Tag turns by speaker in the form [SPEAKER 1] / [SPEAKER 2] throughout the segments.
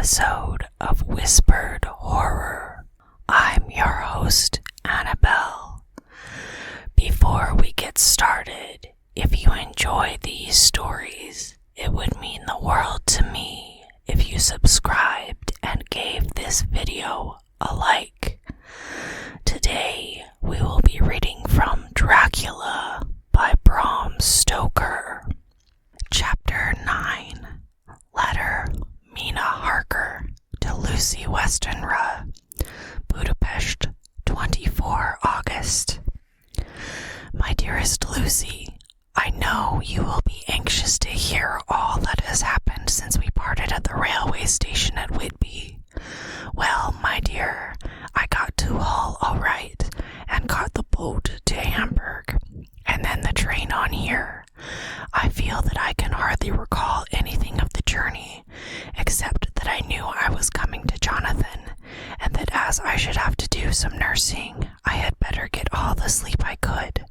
[SPEAKER 1] episode of Whispered Horror. I'm your host, Annabelle. Before we get started, if you enjoy these stories, it would mean the world to me if you subscribed and gave this video a like. Today, we will be reading from Dracula by Bram Stoker. Chapter 9. Letter, Mina Harker to Lucy Westenra, Budapest, 24 August. My dearest Lucy, I know you will be anxious to hear all that has happened since we parted at the railway station at Whitby. Well, my dear, I got to Hull all right, and caught the boat to Hamburg, and then the train on here. I feel that I can hardly recall anything of the journey, except that I knew I was coming to Jonathan, and that as I should have to do some nursing, I had better get all the sleep I could.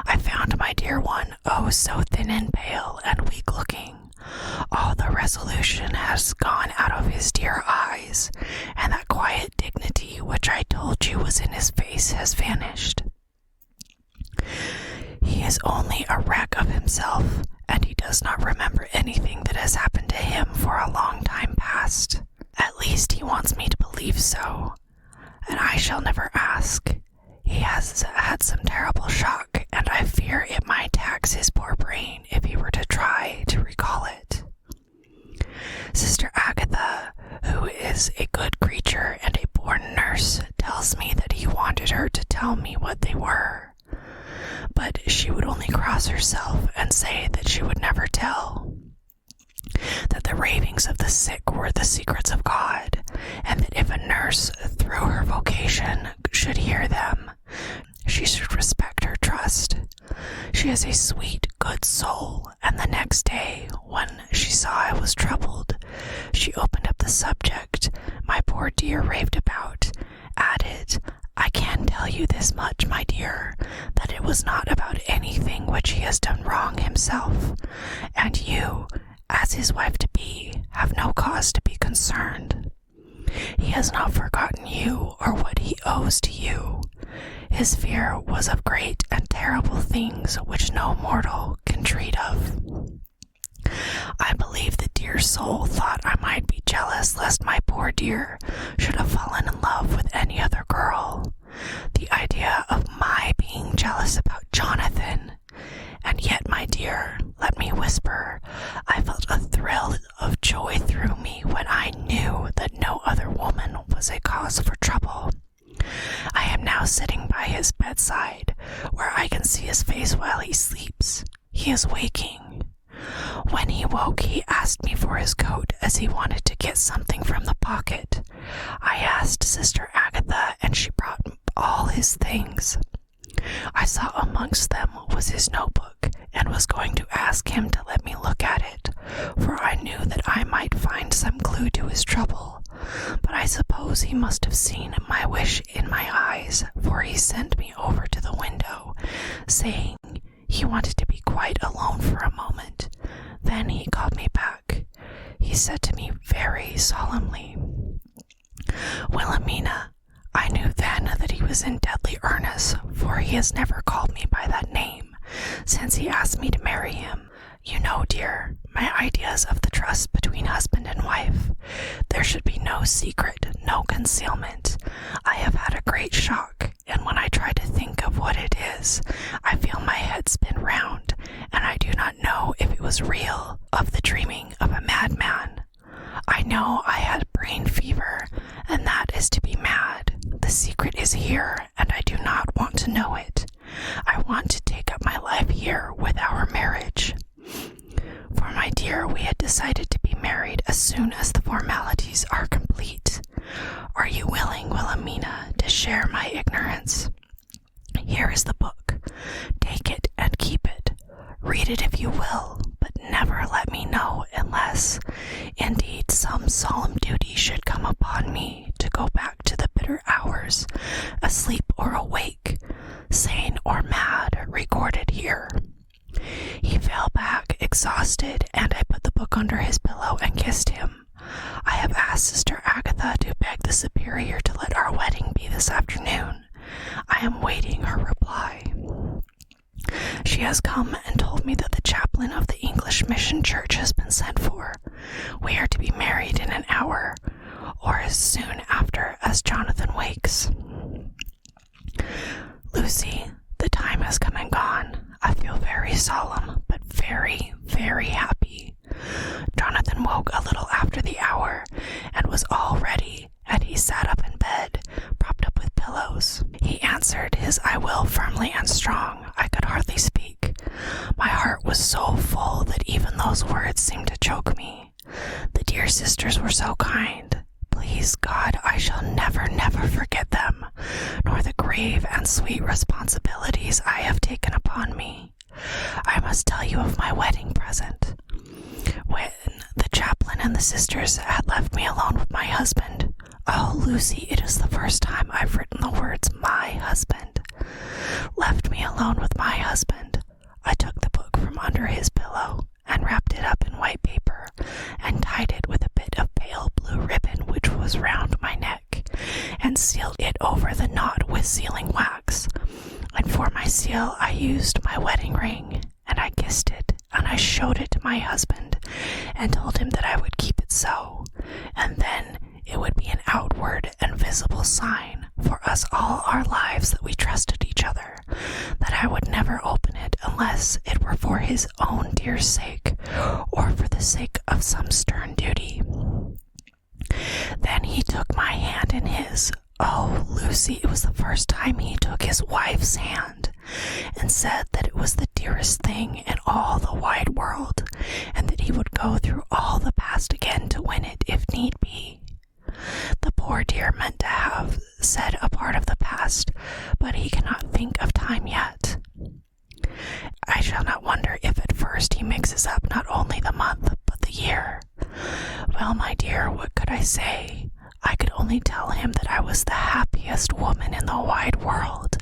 [SPEAKER 1] I found my dear one, oh so thin and pale and weak-looking. All the resolution has gone out of his dear eyes, and that quiet dignity which I told you was in his face has vanished. He is only a wreck of himself, and he does not remember anything that has happened to him for a long time past. At least he wants me to believe so, and I shall never ask. He has had some terrible shock, and I fear it might tax his poor brain if he were to try to recall it. Sister Agatha, who is a good creature and a born nurse, tells me that he wanted her to tell me what they were, but she would only cross herself and say that she would never tell, that the ravings of the sick were the secrets of God, and that if a nurse, through her vocation, should hear them, she should respect her trust. She is a sweet, good soul, and the next day, when she saw I was troubled, she opened up the subject my poor dear raved about, added, I can tell you this much, my dear, that it was not about anything which he has done wrong himself, and you, as his wife-to-be, have no cause to be concerned. He has not forgotten you or what he owes to you. His fear was of great and terrible things which no mortal can treat of. I believe the dear soul thought I might be jealous lest my poor dear should have fallen in love with any other girl. The idea of my being jealous about Jonathan! And yet, my dear, let me whisper, I felt a thrill of joy through me when I knew that no other woman was a cause for trouble. I am now sitting by his bedside, where I can see his face while he sleeps. He is waking. When he woke, he asked me for his coat, as he wanted to get something from the pocket. I asked Sister Agatha, and she brought all his things. I saw amongst them was his notebook, and was going to ask him to let me look at it, for I knew that I might find some clue to his trouble. But I suppose he must have seen my wish in my eyes, for he sent me over to the window, saying he wanted to be quite alone for a moment. Then he called me back. He said to me very solemnly, Wilhelmina, I knew then that he was in deadly earnest, for he has never called me by that name since he asked me to marry him. You know, dear, my ideas of the trust between husband and wife. There should be no secret, no concealment. I have had a great shock, and when I try to think of what it is, I feel my head spin round, and I do not know if it was real, of the dreaming of a madman. I know I had brain fever, and that is to be mad. The secret is here, and I do not want to know it. I want to take up my life here with our marriage. For, my dear, we had decided to be married as soon as the formalities are complete. Are you willing, Wilhelmina, to share my ignorance? Here is the book. Take it and keep it. Read it if you will, but never let me know unless, indeed, some solemn duty should come upon me to go back to the bitter hours, asleep or awake, sane or mad, recorded here. He fell back exhausted, and I put the book under his pillow and kissed him. I have asked Sister Agatha to beg the Superior to let our wedding be this afternoon. I am waiting her reply. She has come and told me that the chaplain of the English Mission Church has been sent for. We are to be married in an hour, or as soon after as Jonathan wakes. Lucy, the time has come and gone. I feel very solemn, but very, very happy. Jonathan woke a little after the hour, and was all ready, and he sat up in bed, propped up with pillows. He answered his "I will" firmly and strong. I could hardly speak. My heart was so full that even those words seemed to choke me. The dear sisters were so kind. Please God, I shall never, never forget them, nor the grave and sweet responsibilities I have taken upon me. I must tell you of my wedding present. When the chaplain and the sisters had left me alone with my husband, oh, Lucy, it is the first time I've written the words "my husband," left me alone with my husband, I took the book from under his pillow and wrapped it up in white paper and tied it with a bit of pale blue ribbon which was round my neck, and sealed it over the knot with sealing wax. And for my seal I used my wedding ring, and I kissed it, and I showed it to my husband, and told him that I would keep it so, and then it would be an outward and visible sign for us all our lives that we trusted each other, that I would never open it unless it were for his own dear sake, or for the sake of some stern duty. Then he took my hand in his. Oh, Lucy, it was the first time he took his wife's hand, and said that it was the dearest thing in all the wide world, and that he would go through all the past again to win it if need be. The poor dear meant to have said a part of the past, but he cannot think of time yet. I shall not wonder if at first he mixes up not only the month, but the year. Well, my dear, what could I say? I could only tell him that I was the happiest woman in the wide world,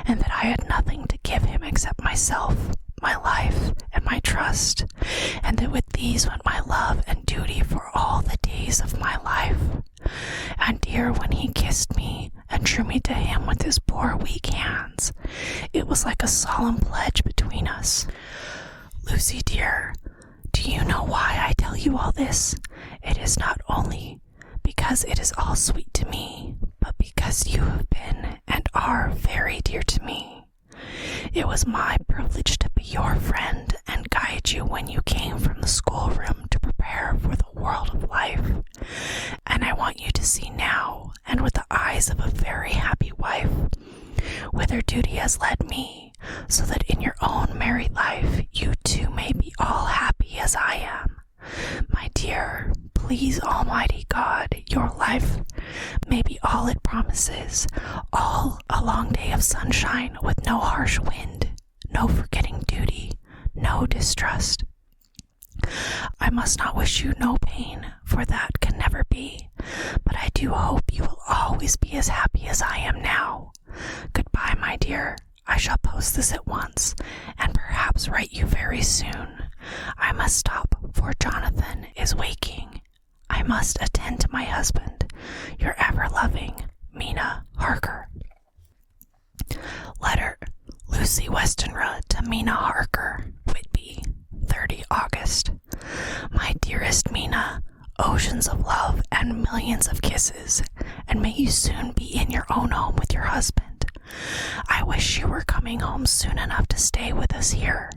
[SPEAKER 1] and that I had nothing to give him except myself, my life, and my trust, and that with these went my love and duty for all the days of my life. And dear, when he kissed me and drew me to him with his poor weak hands, it was like a solemn pledge between us. Lucy, dear, do you know why I tell you all this? It is not only because it is all sweet to me, but because you have been and are very dear to me. It was my privilege to be your friend and guide you when you came from the schoolroom to prepare for the world of life. And I want you to see now, and with the eyes of a very happy wife, whither duty has led me, so that in your own married life you too may be all happy as I am. My dear, please Almighty God, your life may be all it promises, all a long day of sunshine with no harsh wind, no forgetting duty, no distrust. I must not wish you no pain, for that can never be, but I do hope you will always be as happy as I am now. Goodbye, my dear. I shall post this at once, and perhaps write you very soon. I must stop, for Jonathan is waking. I must attend to my husband. Your ever-loving Mina Harker. Letter, Lucy Westenra to Mina Harker, Whitby, 30 August. My dearest Mina, oceans of love and millions of kisses, and may you soon be in your own home with your husband. I wish you were coming home soon enough to stay with us here.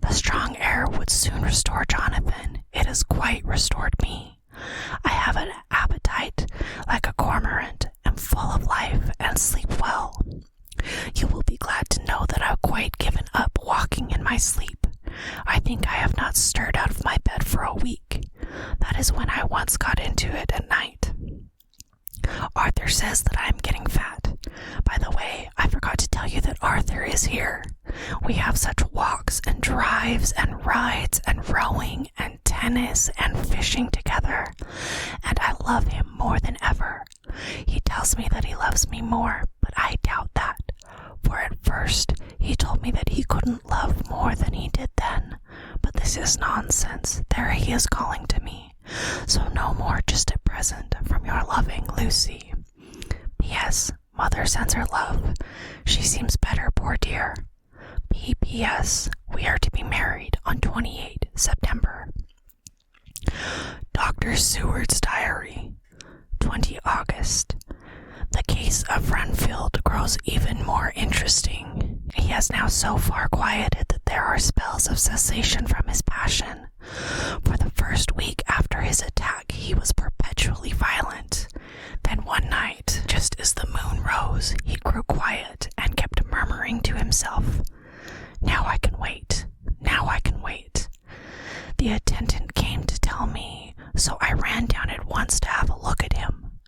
[SPEAKER 1] The strong air would soon restore Jonathan. It has quite restored me. I have an appetite like a cormorant, am full of life, and sleep well. You will be glad to know that I've quite given up walking in my sleep. I think I have not stirred out of my bed for a week. That is when I once got into it at night. Arthur says that I am getting fat. By the way, I forgot to tell you that Arthur is here. We have such walks and drives and rides and rowing and tennis and fishing together, and I love him more than ever. He tells me that he loves me more, but I doubt that, for at first he told me that he couldn't love more than he did then. But this is nonsense. There he is calling to me. So no more just at present from your loving Lucy. P.S. Mother sends her love. She seems better, poor dear. P.P.S. We are to be married on 28 September. Dr. Seward's Diary, 20 August. The case of Renfield grows even more interesting. He has now so far quieted that there are spells of cessation from his passion. For the first week after his attack, he was perpetually violent. Then one night, just as the moon rose, he grew quiet and kept murmuring to himself, "Now I can wait. Now I can wait." The attendant came to tell me, so I ran down at once to have a look at him.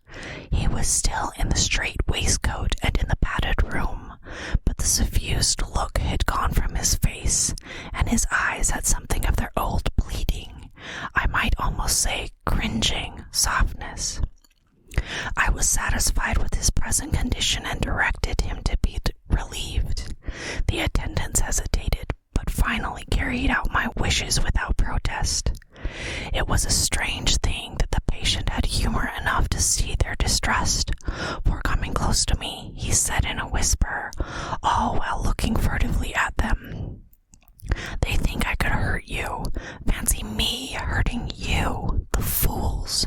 [SPEAKER 1] He was still in the straight waistcoat and in the padded room, but the suffused look had gone from his face, and his eyes had something of their old pleading, I might almost say cringing, softness. I was satisfied with his present condition and directed him to be relieved. The attendants hesitated, but finally carried out my wishes without protest. It was a strange thing that the patient had humor enough to see their distress, for coming close to me, he said in a whisper, all while looking furtively at them, "They think I could hurt you. Fancy me hurting you, the fools."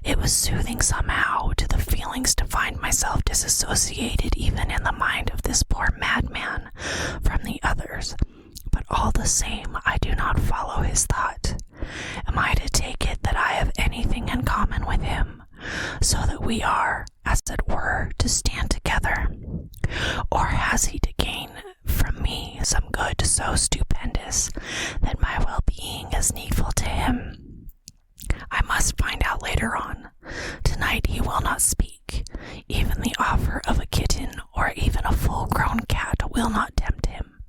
[SPEAKER 1] It was soothing somehow to the feelings to find myself disassociated even in the mind of this poor madman from the others, but all the same I do not follow his thought. Am I to take it that I have anything in common with him, so that we are, as it were, to stand together? Or has he to gain from me some good so stupendous that my well-being is needful to him? I must find out later on. Tonight he will not speak. Even the offer of a kitten or even a full-grown cat will not tempt him.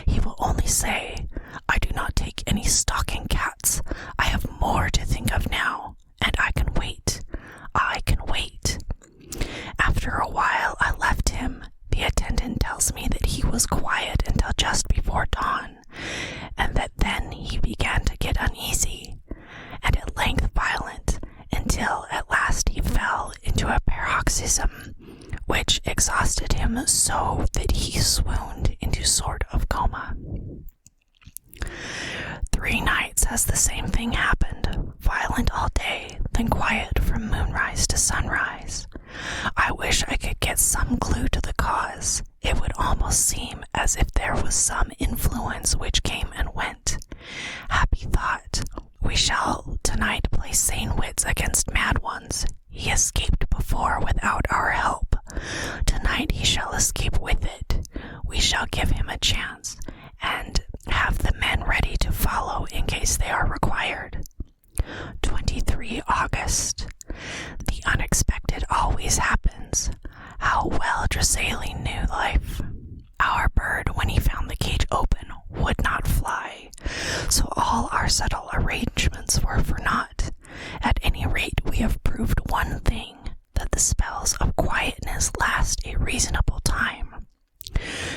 [SPEAKER 1] He will only say, "I do not take any stalking cats. I have more to think of now, and I can wait. I can wait." After a while I left him. The attendant tells me that he was quiet until just before dawn, and that then he began to get uneasy, and at length violent, until at last he fell into a paroxysm, which exhausted him so that he swooned into sort of coma. 3 nights has the same thing happened, violent all day, then quiet from moonrise to sunrise. I wish I could get some clue to the cause. It would almost seem as if there was some influence which came and went. Happy thought! We shall tonight play sane wits against mad ones. He escaped before without our help. Tonight he shall escape with it. We shall give him a chance, and have the men ready to follow in case they are required. 23 August. The unexpected always happens. How well Dracula knew life. Our bird, when he found the cage open, would not fly, so all our subtle arrangements were for naught. At any rate, we have proved one thing, that the spells of quietness last a reasonable time.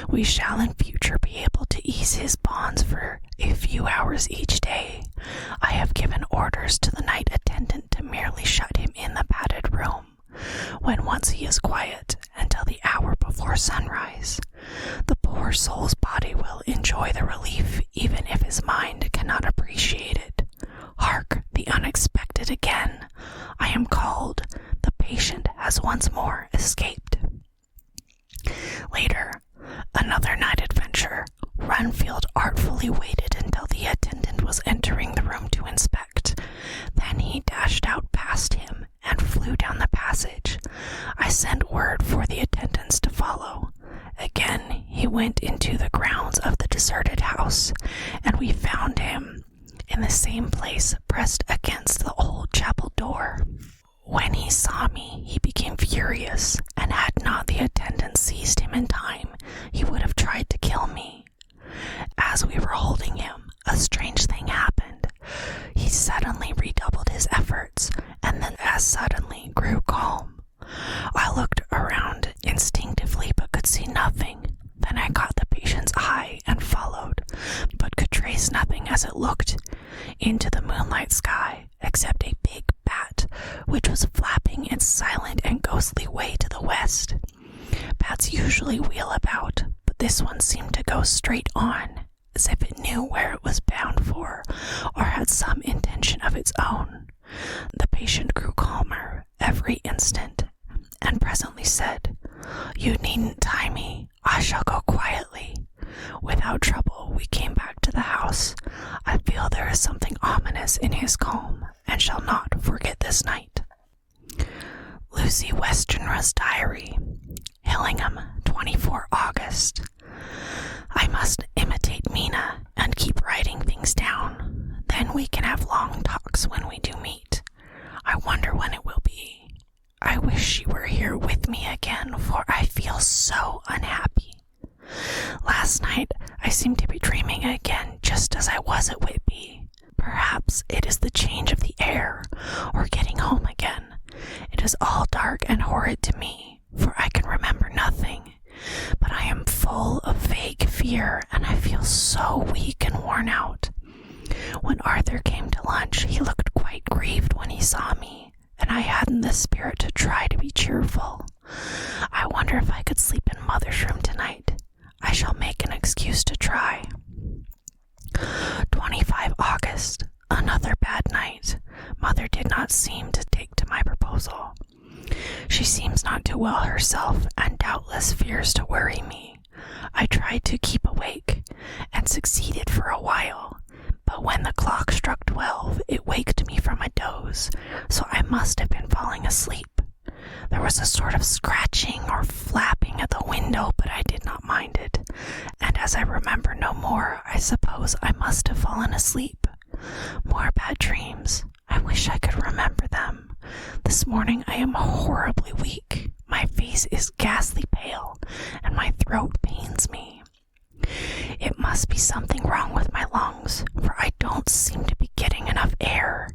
[SPEAKER 1] We shall in future be able to ease his bonds for a few hours each day. I have given orders to the night attendant to merely shut him in the padded room, when once he is quiet, until the hour before sunrise. The poor soul's body will enjoy the relief, even if his mind cannot appreciate it. Hark, the unexpected again. I am called. The patient has once more escaped. Later, another night adventure. Renfield artfully waited until the attendant was entering the room to inspect. Then he dashed out past him and flew down the passage. I sent word for the attendants to follow. Again he went into the grounds of the deserted house, and we found him in the same place, pressed against the old chapel door. When he saw me, he became furious, and had not the attendant seized him in time, he would have tried to kill me. As we were holding him, a strange thing happened. He suddenly redoubled his efforts, and then as suddenly grew calm. I looked around instinctively, but could see nothing. Then I caught the patient's eye and followed, but could trace nothing as it looked into the moonlight sky, except which was flapping its silent and ghostly way to the west. Bats usually wheel about, but this one seemed to go straight on, as if it knew where it was bound for, or had some intention of its own. The patient grew calmer every instant, and presently said, "You needn't tie me. I shall go quietly." Without trouble, we came back to the house. I feel there is something ominous in his calm, and shall not forget this night. Lucy Westenra's Diary, Hillingham, 24 August. I must imitate Mina and keep writing things down. Then we can have long talks when we do meet. I wonder when it will be. I wish she were here with me again, for I feel so unhappy. Last night I seemed to be dreaming again just as I was at Whitby. Perhaps it is the change of the air, or getting home again. It is all dark and horrid to me, for I can remember nothing. But I am full of vague fear, and I feel so weak and worn out. When Arthur came to lunch, he looked quite grieved when he saw me, and I hadn't the spirit to try to be cheerful. I wonder if I could sleep in Mother's room tonight. I shall make an excuse to try. 25 August. Another bad night. Mother did not seem to take to my proposal. She seems not too well herself, and doubtless fears to worry me. I tried to keep awake, and succeeded for a while, but when the clock struck 12, it waked me from a doze, so I must have been falling asleep. There was a sort of scratching or flapping at the window, but I did not mind it, and as I remember no more, I suppose I must have fallen asleep. More bad dreams. I wish I could remember them. This morning I am horribly weak. My face is ghastly pale, and my throat pains me. It must be something wrong with my lungs, for I don't seem to be getting enough air.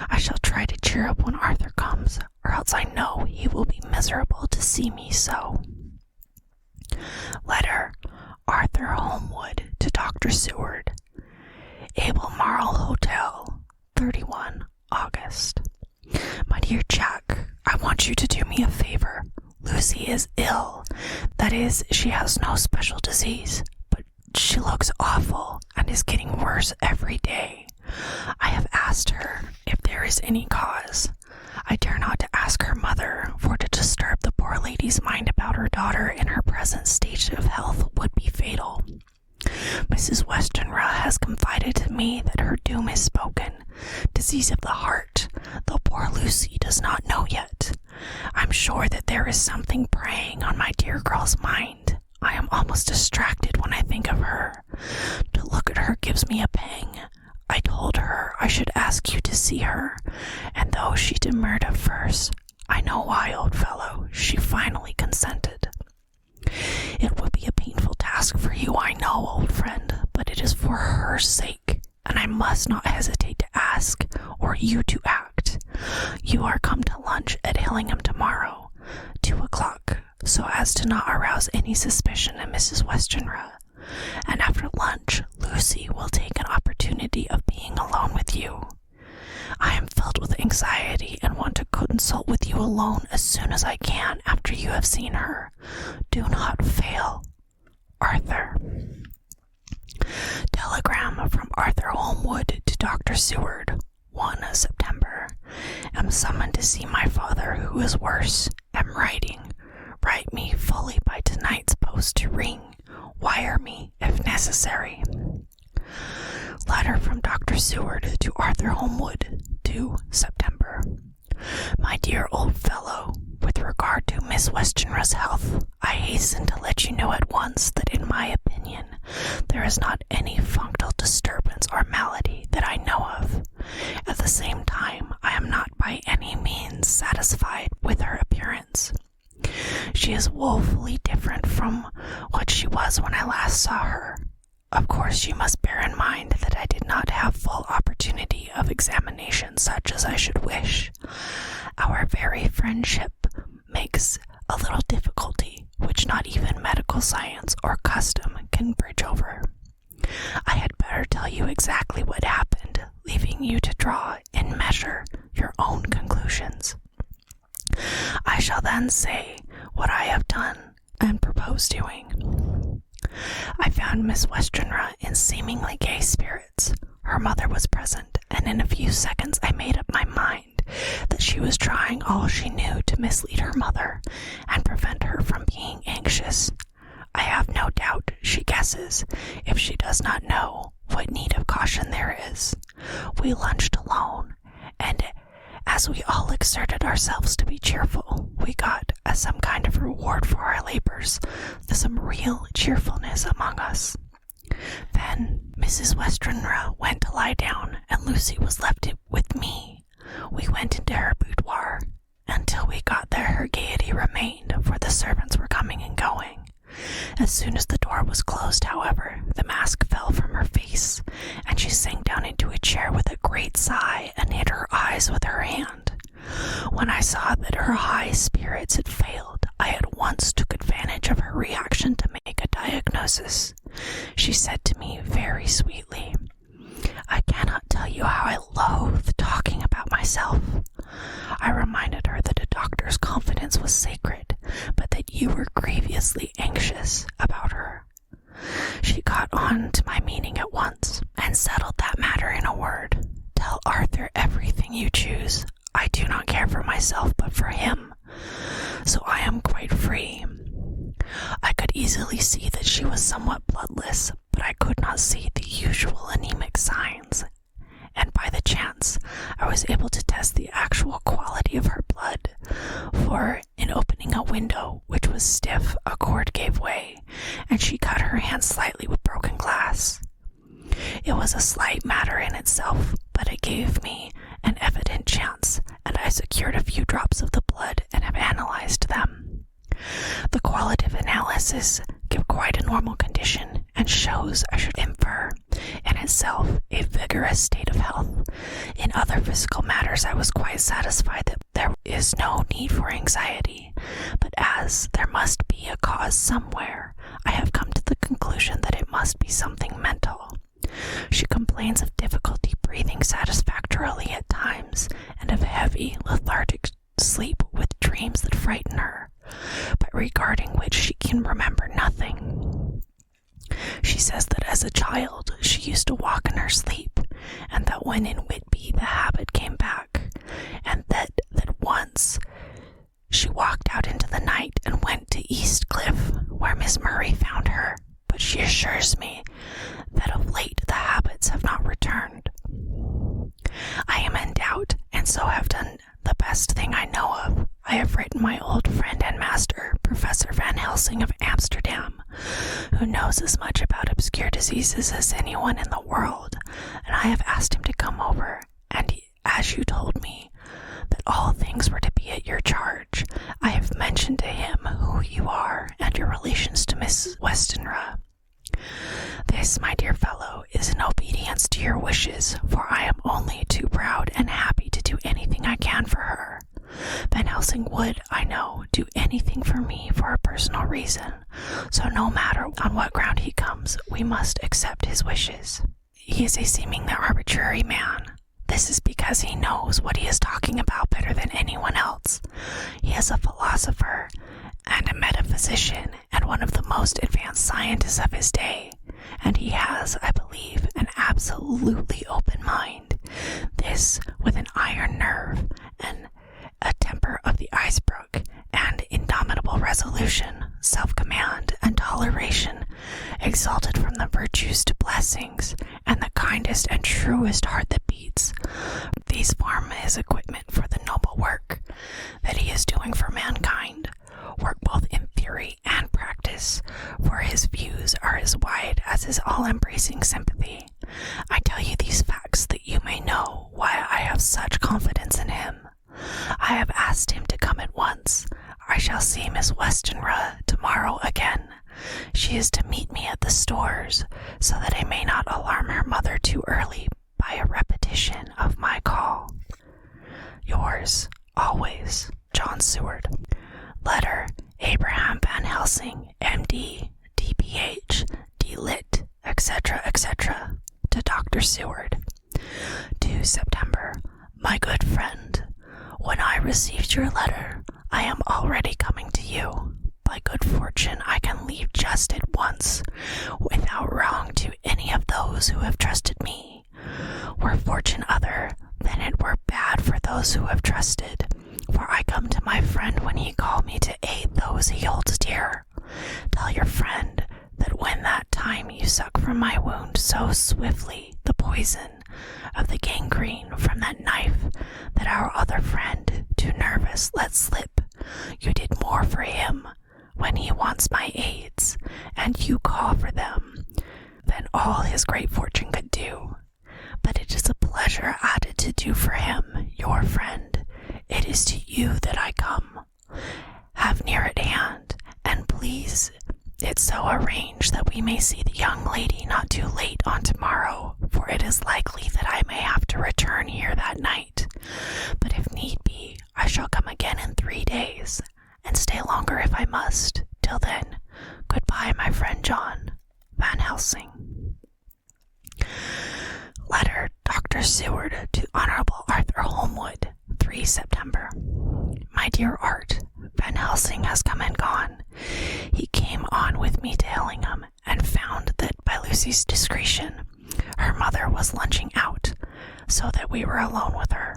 [SPEAKER 1] I shall try to cheer up when Arthur comes, or else I know he will be miserable to see me so. Letter, Arthur Holmwood to Dr. Seward. Albemarle Hotel, 31 August. My dear Jack, I want you to do me a favor. Lucy is ill. That is, she has no special disease, but she looks awful and is getting worse every day. I have asked her if there is any cause. I dare not to ask her mother, for to disturb the poor lady's mind about her daughter in her present state of health would be fatal. Mrs. Westenra has confided to me that her doom is spoken, disease of the heart, though poor Lucy does not know yet. I'm sure that there is something preying on my dear girl's mind. I am almost distracted when I think of her. To look at her gives me a pang. I told her I should ask you to see her, and though she demurred at first, I know why, old fellow, she finally consented. It would be a painful task for you, I know, old friend, but it is for her sake, and I must not hesitate to ask, or you to act. You are come to lunch at Hillingham tomorrow, 2 o'clock, so as to not arouse any suspicion in Mrs. Westenra. And after lunch, Lucy will take an opportunity of being alone with you. I am filled with anxiety and want to consult with you alone as soon as I can after you have seen her. Do not fail. Arthur. Telegram from Arthur Holmwood to Dr. Seward, 1 September. Am summoned to see my father, who is worse. Am writing. Write me fully by tonight's post to ring. Wire me if necessary. Letter from Dr. Seward to Arthur Holmwood, 2 September. My dear old fellow, with regard to Miss Westenra's health, I hasten to let you know at once that in my opinion there is not any functional disturbance or malady that I know of. At the same time, I am not by any means satisfied with her appearance. She is woefully different from what she was when I last saw her. Of course, you must bear in mind that I did not have full opportunity of examination such as I should wish. Our very friendship makes a little difficulty which not even medical science or custom can bridge over. I had better tell you exactly what happened, leaving you to draw, in measure, your own conclusions. conclusions. I shall then say what I have done and propose doing. I found Miss Westenra in seemingly gay spirits. Her mother was present, and in a few seconds I made up my mind that she was trying all she knew to mislead her mother and prevent her from being anxious. I have no doubt she guesses, if she does not know, what need of caution there is. We lunched alone, and as we all exerted ourselves to be cheerful, we got, as some kind of reward for our labors, some real cheerfulness among us. Then Mrs. Westenra went to lie down, and Lucy was left with me. We went into her boudoir. Until we got there her gaiety remained, for the servants were coming and going. As soon as the door was closed, however, the mask fell from her face, and she sank down into a chair with a great sigh and hid her eyes with her hand. When I saw that her high spirits had failed, I at once took advantage of her reaction to make a diagnosis. She said to me very sweetly, "I cannot tell you how I loathe talking about myself." I reminded her that a doctor's confidence was sacred, but that you were grievously anxious about her. She got on to my meaning at once, and settled that matter in a word. "Tell Arthur everything you choose. I do not care for myself, but for him, so I am quite free." I could easily see that she was somewhat bloodless, but I could not see the usual anemic signs, and by the chance I was able to test the actual quality of her blood, for in opening a window which was stiff, a cord gave way, and she cut her hand slightly with broken glass. It was a slight matter in itself, but it gave me an evident chance, and I secured a few drops of the blood and have analyzed them. The qualitative analysis give quite a normal condition, and shows, I should infer, in itself a vigorous state of health. In other physical matters I was quite satisfied that there is no need for anxiety, but as there must be a cause somewhere, I have come to the conclusion that it must be something mental. She complains of difficulty breathing satisfactorily at times, and of heavy, lethargic sleep with dreams that frighten her, but regarding which she can remember nothing. She says that as a child she used to walk in her sleep, and that when in Whitby the habit came back, and that once she walked out into the night and went to East Cliff, where Miss Murray found her, but she assures me that of late the habits have not returned. I am in doubt, and so have done the best thing I know of. I have written my old friend and master, Professor Van Helsing of Amsterdam, who knows as much about obscure diseases as anyone in the world, and I have asked him to come over, and as you told me that all things were to be at your charge, I have mentioned to him who you are and your relations to Miss Westenra. This, my dear fellow, is in obedience to your wishes, for I am only too proud and happy to do anything I can for her. Van Helsing would, I know, do anything for me for a personal reason, so no matter on what ground he comes, we must accept his wishes. He is a seemingly arbitrary man. This is because he knows what he is talking about better than anyone else. He is a philosopher and a metaphysician and one of the most advanced scientists of his day, and he has, I believe, an absolutely open mind. This, with an iron nerve and a temper of the icebrook, and indomitable resolution, self-command, and toleration, exalted from the virtues to blessings, and the kindest and truest heart that beats. These form his equipment for the noble work that he is doing for mankind, work both in theory and practice, for his views are as wide as his all-embracing sympathy. I tell you these facts that you may know why I have such confidence in him. I have asked him to come at once. I shall see Miss Westenra tomorrow again. She is to meet me at the stores, so that I may not alarm her mother too early by a repetition of my call. Yours, always, John Seward. Letter, Abraham Van Helsing, M.D., D.Ph., D.Lit., etc., etc., to Dr. Seward. 2 September. My good friend, when I received your letter. I am already coming to you. By good fortune, I can leave just at once, without wrong to any of those who have trusted me. Were fortune other, then it were bad for those who have trusted, for I come to my friend when he called me to aid those he holds dear. Tell your friend that when that time you suck from my wound so swiftly the poison of the gangrene from that knife that our other friend, too nervous, let slip, you did more for him when he wants my aids, and you call for them, than all his great fortune could do. But it is a pleasure added to do for him, your friend. It is to you that I come. Have near at hand, and please it so arrange that we may see the young lady not too late on tomorrow, for it is likely that I may have to return here that night. But if need be, I shall come again in 3 days, and stay longer if I must. Till then, goodbye, my friend John. Van Helsing. Letter Dr. Seward to Honorable Arthur Holmwood, 3 September. My dear Art, Van Helsing has come and gone. He came on with me to Hillingham, and found that by Lucy's discretion, her mother was lunching out, so that we were alone with her.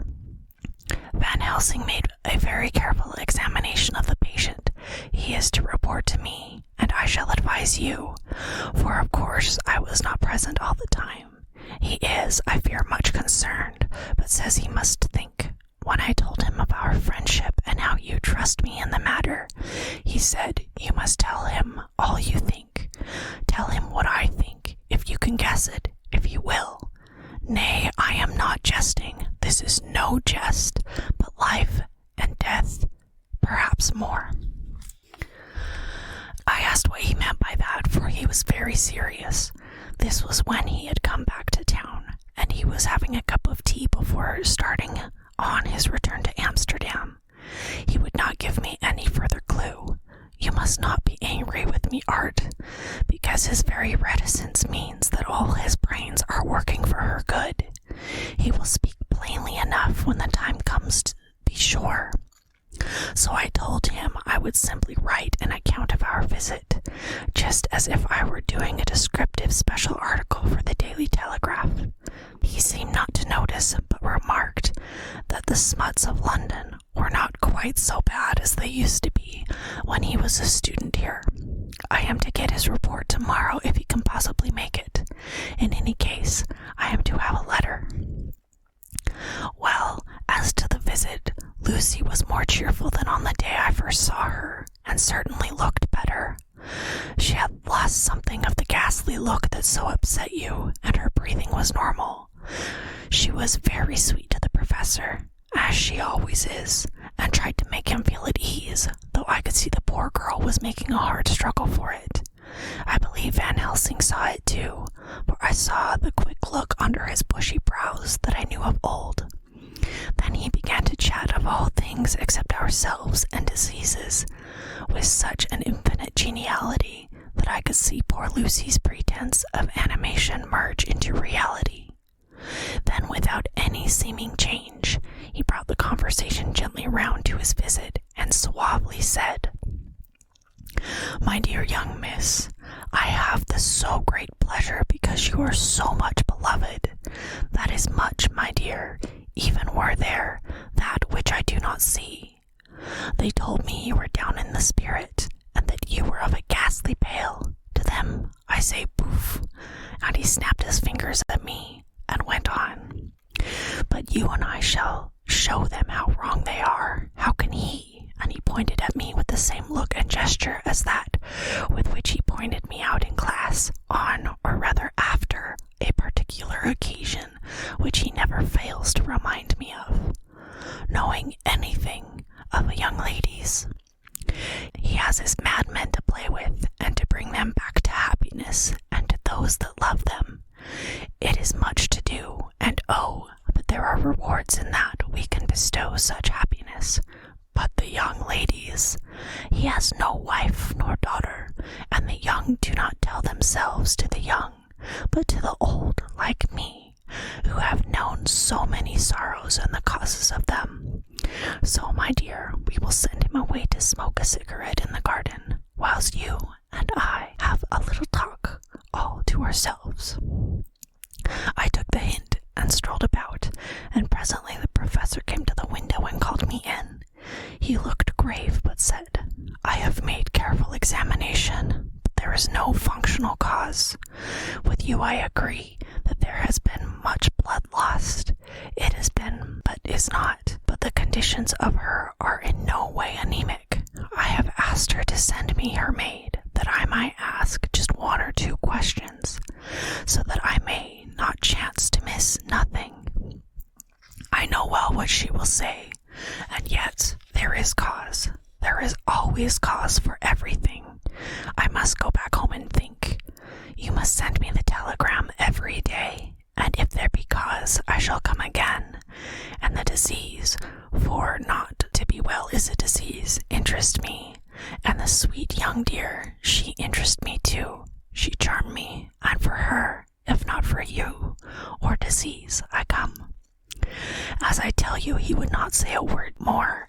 [SPEAKER 1] Van Helsing made a very careful examination of the patient. He is to report to me, and I shall advise you, for of course I was not present all the time. He is, I fear, much concerned, but says he must think. When I told him of our friendship and how you trust me in the matter, he said, you must tell him all you think. Tell him what I think, if you can guess it, if you will. Nay, I am not jesting. This is no jest, but life and death, perhaps more. I asked what he meant by that, for he was very serious. This was when he had come back to town, and he was having a cup of tea before starting on his return to Amsterdam. He would not give me any further clue. You must not be angry with me, Art, because his very reticence means that all his brains are working for her good. He will speak plainly enough when the time comes, to be sure. So I told him I would simply write an account of our visit, just as if I were doing a descriptive special article for the Daily Telegraph. He seemed not to notice, but remarked that the smuts of London were not quite so bad as they used to be when he was a student here. I am to get his report tomorrow if he can possibly make it. In any case, I am to have a letter. Well, as to the visit, Lucy was more cheerful than on the day I first saw her, and certainly looked better. She had lost something of the ghastly look that so upset you, and her breathing was normal. She was very sweet to the professor, as she always is, and tried to make him feel at ease, though I could see the poor girl was making a hard struggle for it. I believe Van Helsing saw it too, for I saw the quick look under his bushy brows that I knew of old. Then he began to chat of all things except ourselves and diseases, with such an infinite geniality that I could see poor Lucy's pretense of animation merge into reality. Then, without any seeming change, he brought the conversation gently round to his visit, and suavely said, My dear young miss, I have this so great pleasure because you are so much beloved. That is much, my dear, even were there that which I do not see. They told me you were down in the spirit, and that you were of a ghastly pale. To them I say boof, and he snapped his fingers at me, and went on. But you and I shall show them how wrong they are. How can he? And he pointed at me with the same look and gesture as that with which he pointed me out in class, on, or rather after, a particular occasion which he never fails to remind me of. Knowing anything of a young lady's, he has his madmen to play with, and to bring them back to happiness, and to those that love them. It is much to do, and oh, but there are rewards in that we can bestow such happiness. But the young ladies, he has no wife nor daughter, and the young do not tell themselves to the young, but to the old like me, who have known so many sorrows and the causes of them. So, my dear, we will send him away to smoke a cigarette in the garden, whilst you and I have a little talk all to ourselves. I took the hint and strolled about, and presently the professor came to the window and called me in. He looked grave, but said, "I have made careful examination, but there is no functional cause. With you I agree that there has been much blood lost. It has been, but is not. But the conditions of her are in no way anemic. I have asked her to send me her maid, that I might ask just one or two questions, so that I may not chance to miss nothing. I know well what she will say, and yet there is cause. There is always cause for everything. I must go back home and think. You must send me the telegram every day, and if there be cause, I shall come again. And the disease, for not to be well is a disease, interest me. And the sweet young dear, she interest me too. She charm me, and for her, if not for you, or disease, I come." As I tell you, he would not say a word more,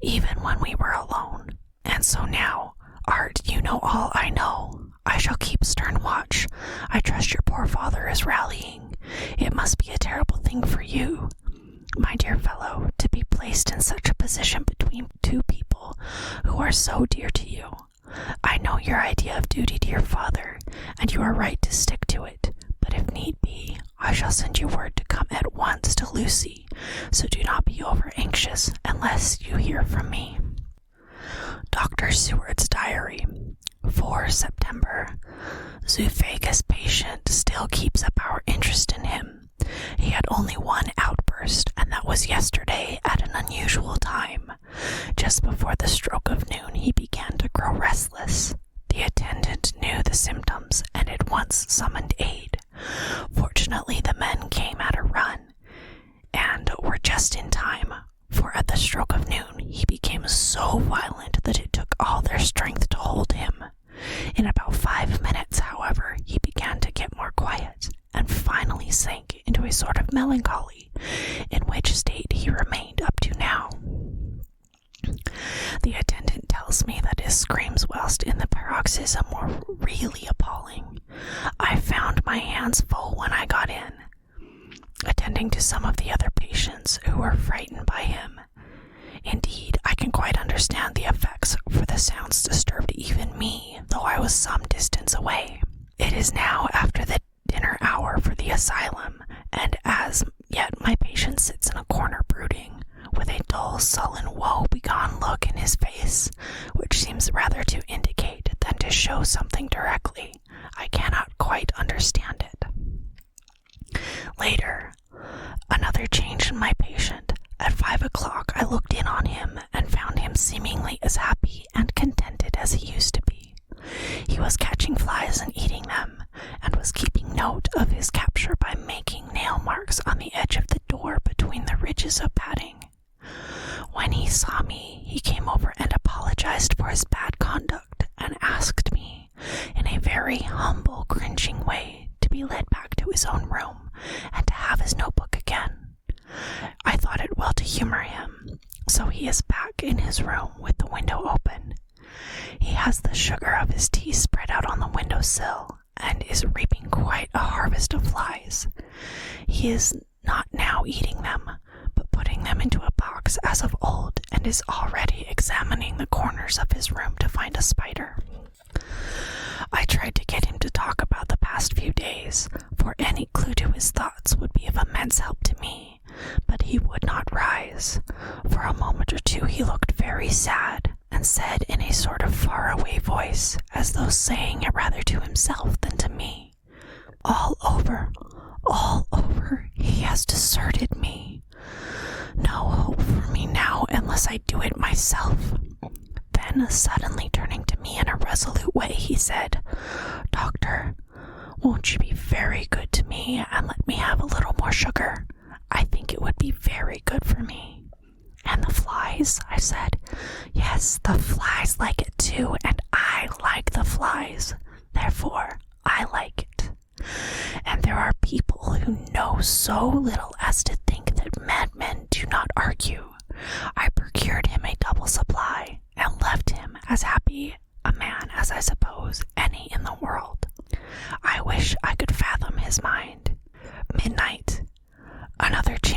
[SPEAKER 1] even when we were alone. And so now, Art, you know all I know. I shall keep stern watch. I trust your poor father is rallying. It must be a terrible thing for you, my dear fellow, to be placed in such a position between two people who are so dear to you. I know your idea of duty to your father, and you are right to stick to it, but if need be, I shall send you word to come at once to Lucy, so do not be over anxious unless you hear from me. Dr. Seward's diary. 4 September. Zoophagus patient still keeps up our interest in him. He had only one outburst, and that was yesterday at an unusual time. Just before the stroke of noon, he began to grow restless. The attendant knew the symptoms and at once summoned aid. Fortunately, the men came at a run, and were just in time, for at the stroke of noon he became so violent that it took all their strength to hold him. In about 5 minutes, however, he began to get more quiet, and finally sank into a sort of melancholy, in which state he remained up to now. The attendant tells me that his screams whilst in the paroxysm were really appalling. I found my hands full when I got in, attending to some of the other patients who were frightened by him. Indeed, I can quite understand the effects, for the sounds disturbed even me, though I was some distance away. It is now after the dinner hour for the asylum, and as yet my patient sits in a corner brooding, with a dull, sullen, woe-begone look in his face, which seems rather to indicate than to show something directly. I cannot quite understand it. Later, another change in my patient. At 5 o'clock I looked in on him and found him seemingly as happy and contented as he used to be. He was catching flies and eating them, and was keeping note of his capture by making nail marks on the edge of the door between the ridges of padding. When he saw me, he came over and apologized for his bad conduct, and asked me, in a very humble, cringing way, to be led back to his own room, and to have his notebook again. I thought it well to humor him, so he is back in his room with the window open. He has the sugar of his tea spread out on the window sill, and is reaping quite a harvest of flies. He is not now eating them, but putting them into a box as of old, and is already examining the corners of his room to find a spider. I tried to get him to talk about the past few days, for any clue to his thoughts would be of immense help to me, but he would not rise. For a moment or two he looked very sad, and said in a sort of far-away voice, as though saying it rather to himself than to me, all over, he has deserted me. No hope for me now unless I do it myself." Then, suddenly turning to me in a resolute way, he said, "Doctor, won't you be very good to me and let me have a little more sugar? I think it would be very good for me." "And the flies?" I said. "Yes, the flies like it too, and I like the flies. Therefore, I like it. And there are people who know so little as to think that madmen do not argue.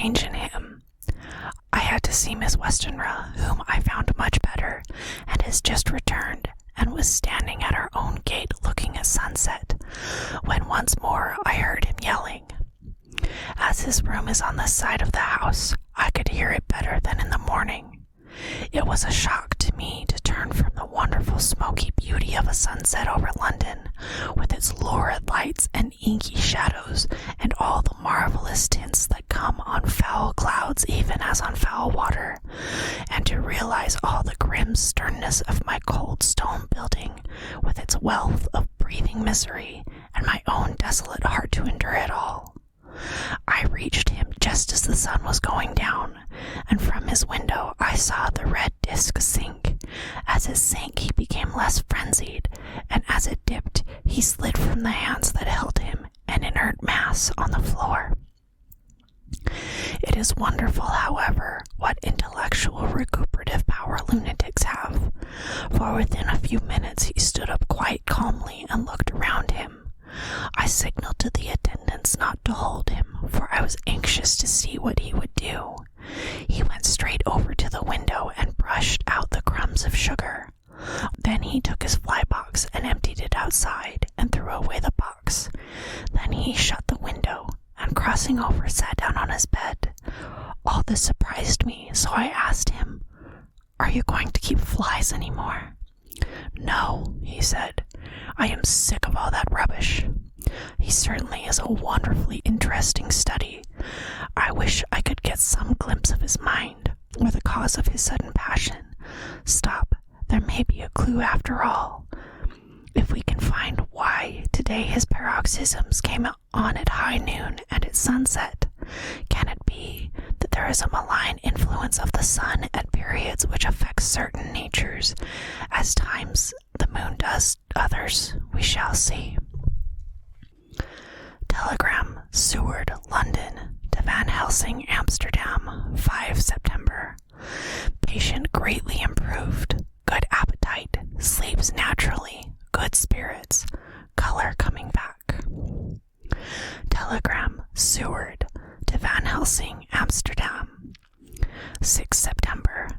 [SPEAKER 1] change in him. I had to see Miss Westenra, whom I found much better, and has just returned, and was standing at her own gate looking at sunset, when once more I heard him yelling. As his room is on the side of the house, I could hear it better than in the morning. It was a shock to me to turn from the wonderful smoky beauty of a sunset over London, with its lurid lights and inky shadows, and all the marvelous tints that come on foul clouds even as on foul water, and to realize all the grim sternness of my cold stone building, with its wealth of breathing misery, and my own desolate heart to endure it all. I reached him just as the sun was going down, and from his window I saw the red disk sink. As it sank, he became less frenzied, and as it dipped, he slid from the hands that held him, an inert mass on the floor. It is wonderful, however, what intellectual recuperative power lunatics have, for within a few minutes he stood up quite calmly and looked around him. I signaled to the attendants not to hold him, for I was anxious to see what he would do. He went straight over to the window and brushed out the crumbs of sugar. Then he took his fly box and emptied it outside and threw away the box. Then he shut the window and, crossing over, sat down on his bed. All this surprised me, so I asked him, "Are you going to keep flies any more?" "No," he said. "I am sick of all that rubbish." He certainly is a wonderfully interesting study. I wish I could get some glimpse of his mind, or the cause of his sudden passion. Stop, there may be a clue after all. If we can find why today his paroxysms came on at high noon and at sunset, can it be that there is a malign influence of the sun at periods which affects certain natures, as times the moon does others? We shall see. Telegram, Seward, London, to Van Helsing, Amsterdam, 5 September. Patient greatly improved, good appetite, sleeps naturally, good spirits, color coming back. Telegram, Seward, to Van Helsing, Amsterdam, 6 September.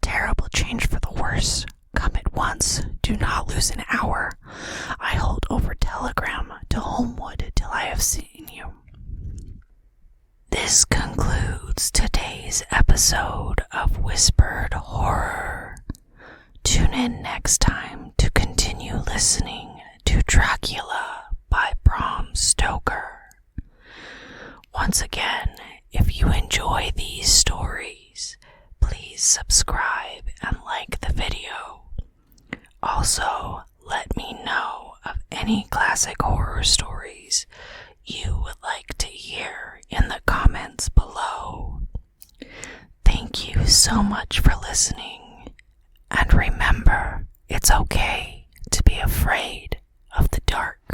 [SPEAKER 1] Terrible change for the worse. Come at once. Do not lose an hour. I hold over telegram to Holmwood till I have seen you. This concludes today's episode of Whispered Horror. Tune in next time to continue listening to Dracula by Bram Stoker. Once again, if you enjoy these stories, please subscribe and like the video. Also, let me know of any classic horror stories you would like to hear in the comments below. Thank you so much for listening, and remember, it's okay to be afraid of the dark.